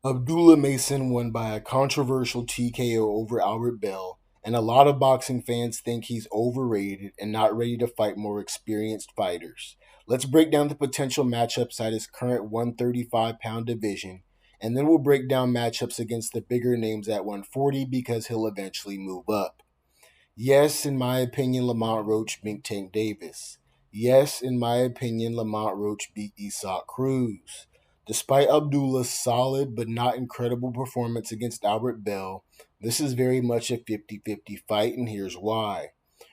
Abdullah Mason won by a controversial TKO over Albert Bell, and a lot of boxing fans think he's overrated and not ready to fight more experienced fighters. Let's break down the potential matchups at his current 135-pound division, and then we'll break down matchups against the bigger names at 140 because he'll eventually move up. Yes, in my opinion, Lamont Roach beat Tank Davis. Yes, in my opinion, Lamont Roach beat Isak Cruz. Despite Abdullah's solid but not incredible performance against Albert Bell, this is very much a 50-50 fight, and here's why.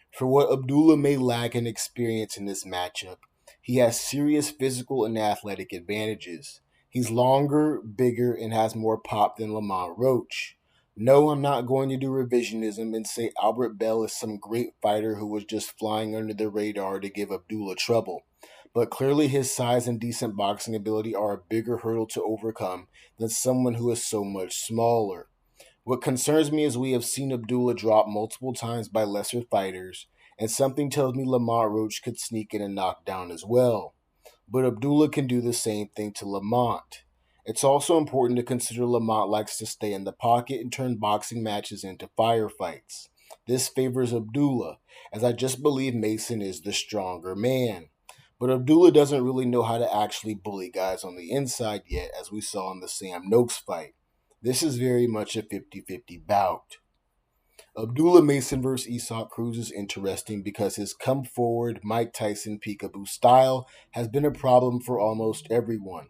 For what Abdullah may lack in experience in this matchup, he has serious physical and athletic advantages. He's longer, bigger, and has more pop than Lamont Roach. No, I'm not going to do revisionism and say Albert Bell is some great fighter who was just flying under the radar to give Abdullah trouble. But clearly, his size and decent boxing ability are a bigger hurdle to overcome than someone who is so much smaller. What concerns me is we have seen Abdullah drop multiple times by lesser fighters, and something tells me Lamont Roach could sneak in a knockdown as well. But Abdullah can do the same thing to Lamont. It's also important to consider Lamont likes to stay in the pocket and turn boxing matches into firefights. This favors Abdullah, as I just believe Mason is the stronger man. But Abdullah doesn't really know how to actually bully guys on the inside yet, as we saw in the Sam Noakes fight. This is very much a 50-50 bout. Abdullah Mason vs. Isak Cruz is interesting because his come forward Mike Tyson peekaboo style has been a problem for almost everyone.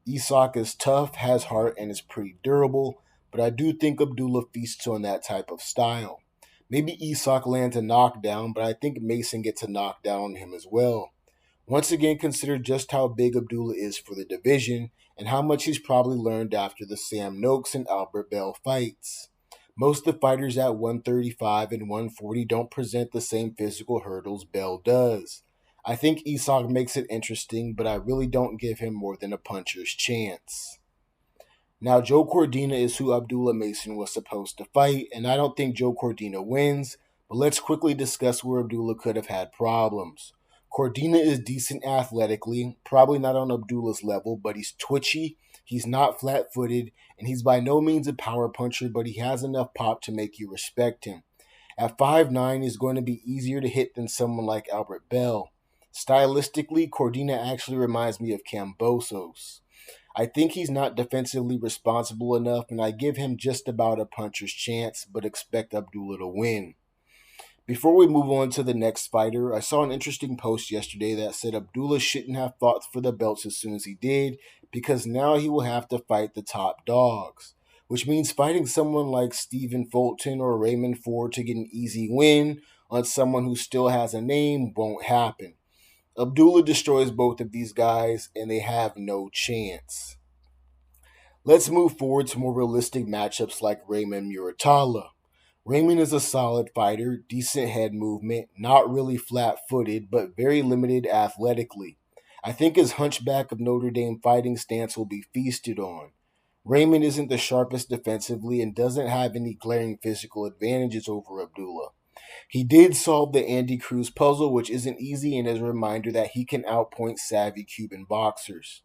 Isak is tough, has heart, and is pretty durable, but I do think Abdullah feasts on that type of style. Maybe Isak lands a knockdown, but I think Mason gets a knockdown on him as well. Once again, consider just how big Abdullah is for the division and how much he's probably learned after the Sam Noakes and Albert Bell fights. Most of the fighters at 135 and 140 don't present the same physical hurdles Bell does. I think Isak makes it interesting, but I really don't give him more than a puncher's chance. Now, Joe Cordina is who Abdullah Mason was supposed to fight, and I don't think Joe Cordina wins, but let's quickly discuss where Abdullah could have had problems. Cordina is decent athletically, probably not on Abdullah's level, but he's twitchy, he's not flat footed, and he's by no means a power puncher, but he has enough pop to make you respect him. At 5'9", he's going to be easier to hit than someone like Albert Bell. Stylistically, Cordina actually reminds me of Kambosos. I think he's not defensively responsible enough, and I give him just about a puncher's chance, but expect Abdullah to win. Before we move on to the next fighter, I saw an interesting post yesterday that said Abdullah shouldn't have fought for the belts as soon as he did, because now he will have to fight the top dogs. Which means fighting someone like Stephen Fulton or Raymond Ford to get an easy win on someone who still has a name won't happen. Abdullah destroys both of these guys, and they have no chance. Let's move forward to more realistic matchups like Raymond Muratalla. Raymond is a solid fighter, decent head movement, not really flat footed, but very limited athletically. I think his Hunchback of Notre Dame fighting stance will be feasted on. Raymond isn't the sharpest defensively and doesn't have any glaring physical advantages over Abdullah. He did solve the Andy Cruz puzzle, which isn't easy, and is a reminder that he can outpoint savvy Cuban boxers.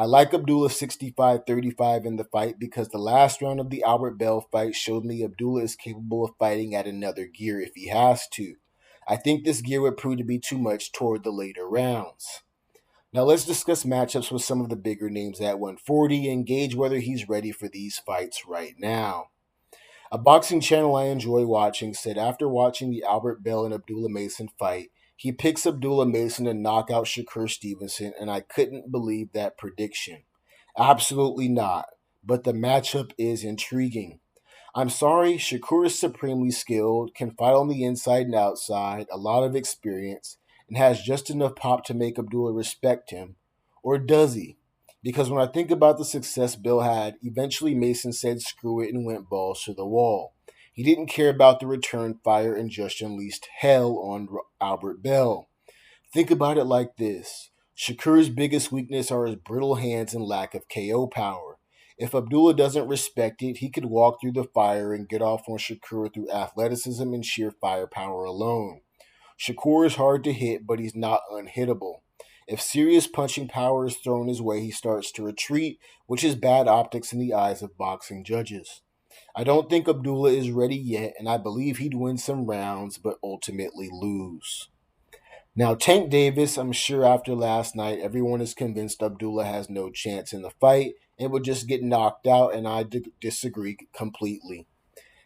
I like Abdullah 65-35 in the fight because the last round of the Albert Bell fight showed me Abdullah is capable of fighting at another gear if he has to. I think this gear would prove to be too much toward the later rounds. Now let's discuss matchups with some of the bigger names at 140 and gauge whether he's ready for these fights right now. A boxing channel I enjoy watching said after watching the Albert Bell and Abdullah Mason fight, he picks Abdullah Mason to knock out Shakur Stevenson, and I couldn't believe that prediction. Absolutely not, but the matchup is intriguing. I'm sorry, Shakur is supremely skilled, can fight on the inside and outside, a lot of experience, and has just enough pop to make Abdullah respect him. Or does he? Because when I think about the success Bill had, eventually Mason said screw it and went balls to the wall. He didn't care about the return fire and just unleashed hell on Albert Bell. Think about it like this. Shakur's biggest weakness are his brittle hands and lack of KO power. If Abdullah doesn't respect it, he could walk through the fire and get off on Shakur through athleticism and sheer firepower alone. Shakur is hard to hit, but he's not unhittable. If serious punching power is thrown his way, he starts to retreat, which is bad optics in the eyes of boxing judges. I don't think Abdullah is ready yet, and I believe he'd win some rounds, but ultimately lose. Now, Tank Davis, I'm sure after last night, everyone is convinced Abdullah has no chance in the fight and would just get knocked out, and I disagree completely.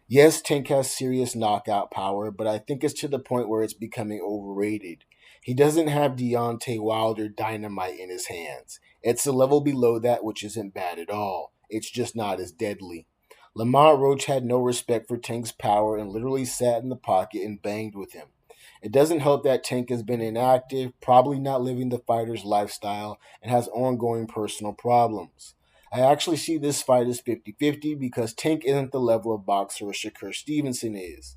Yes, Tank has serious knockout power, but I think it's to the point where it's becoming overrated. He doesn't have Deontay Wilder dynamite in his hands. It's a level below that, which isn't bad at all. It's just not as deadly. Lamont Roach had no respect for Tank's power and literally sat in the pocket and banged with him. It doesn't help that Tank has been inactive, probably not living the fighter's lifestyle, and has ongoing personal problems. I actually see this fight as 50-50 because Tank isn't the level of boxer Shakur Stevenson is.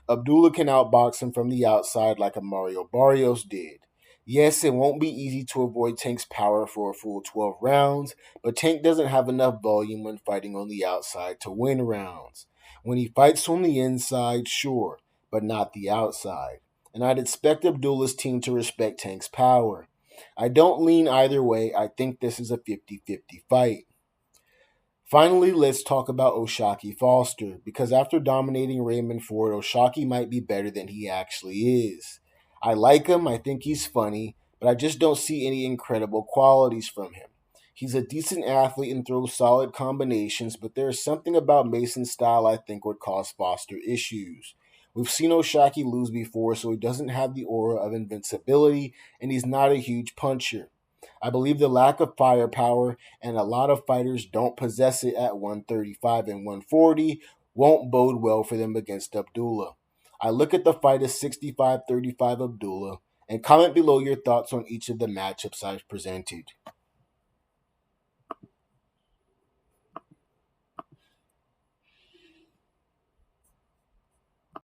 Abdullah can outbox him from the outside like a Mario Barrios did. Yes, it won't be easy to avoid Tank's power for a full 12 rounds, but Tank doesn't have enough volume when fighting on the outside to win rounds. When he fights on the inside, sure, but not the outside. And I'd expect Abdullah's team to respect Tank's power. I don't lean either way. I think this is a 50-50 fight. Finally, let's talk about Oshaki Foster, because after dominating Raymond Ford, Oshaki might be better than he actually is. I like him, I think he's funny, but I just don't see any incredible qualities from him. He's a decent athlete and throws solid combinations, but there is something about Mason's style I think would cause Foster issues. We've seen Oshaki lose before, so he doesn't have the aura of invincibility, and he's not a huge puncher. I believe the lack of firepower, and a lot of fighters don't possess it at 135 and 140, won't bode well for them against Abdullah. I look at the fight as 65-35 Abdullah, and comment below your thoughts on each of the matchups I've presented.